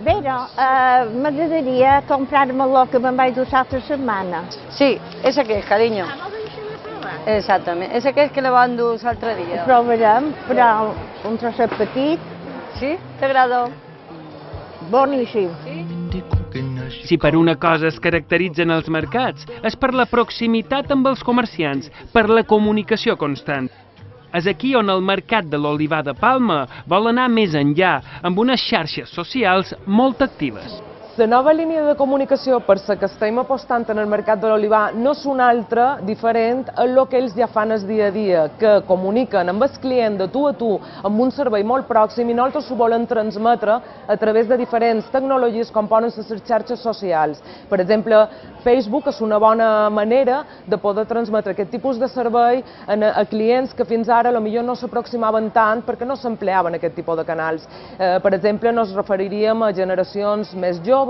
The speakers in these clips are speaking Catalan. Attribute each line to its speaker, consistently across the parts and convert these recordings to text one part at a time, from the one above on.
Speaker 1: Vera, m'agradaria comprar-me el que me'n vaig dur l'altra setmana.
Speaker 2: Sí, ese que és, carinyo.
Speaker 1: Vols deixar de provar?
Speaker 2: Exactament, ese que és que le van dur l'altre dia.
Speaker 1: Ho provarem, però un trosset petit,
Speaker 2: Sí? T'agrada?
Speaker 1: boníssim.
Speaker 3: Si per una cosa es caracteritzen els mercats, és per la proximitat amb els comerciants, per la comunicació constant. És aquí on el mercat de l'Olivar de Palma vol anar més enllà, amb unes xarxes socials molt actives.
Speaker 4: La nova línia de comunicació per la que estem apostant en el mercat de l'olivar no és una altra diferent a el que ells ja fan el dia a dia, que comuniquen amb el client de tu a tu, amb un servei molt pròxim, i nosaltres ho volem transmetre a través de diferents tecnologies com poden ser les xarxes socials. Per exemple, Facebook és una bona manera de poder transmetre aquest tipus de servei a clients que fins ara potser no s'aproximaven tant perquè no s'empleaven aquest tipus de canals. Per exemple, ens referiríem a generacions més joves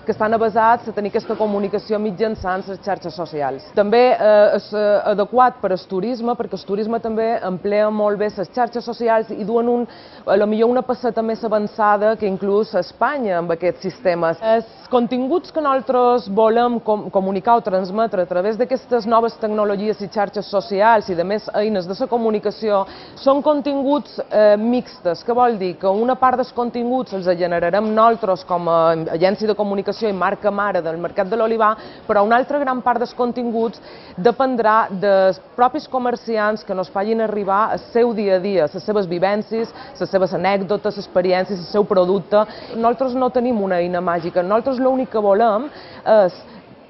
Speaker 4: que estan avasats a tenir aquesta comunicació mitjançant les xarxes socials. També és adequat per al turisme, perquè el turisme també emplea molt bé les xarxes socials i duen potser una passeta més avançada que inclús a Espanya amb aquests sistemes. Els continguts que nosaltres volem comunicar o transmetre a través d'aquestes noves tecnologies i xarxes socials i de més eines de la comunicació són continguts mixtes, que vol dir que una part dels continguts els generarem nosaltres com a agència de comunicació i marca mare del mercat de l'olivar, però una altra gran part dels continguts dependrà dels propis comerciants que ens facin arribar al seu dia a dia, les seves vivències, les seves anècdotes, experiències, el seu producte. Nosaltres no tenim una eina màgica, nosaltres l'únic que volem és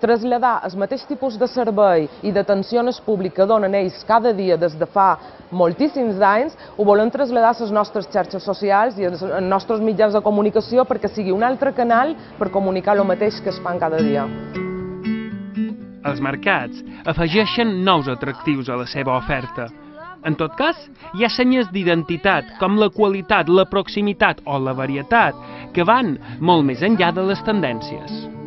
Speaker 4: traslladar el mateix tipus de servei i d'atenció al públic que donen ells cada dia des de fa moltíssims anys, ho volem traslladar a les nostres xarxes socials i als nostres mitjans de comunicació perquè sigui un altre canal per comunicar el mateix que es fan cada dia.
Speaker 3: Els mercats afegeixen nous atractius a la seva oferta. En tot cas, hi ha senyes d'identitat, com la qualitat, la proximitat o la varietat, que van molt més enllà de les tendències.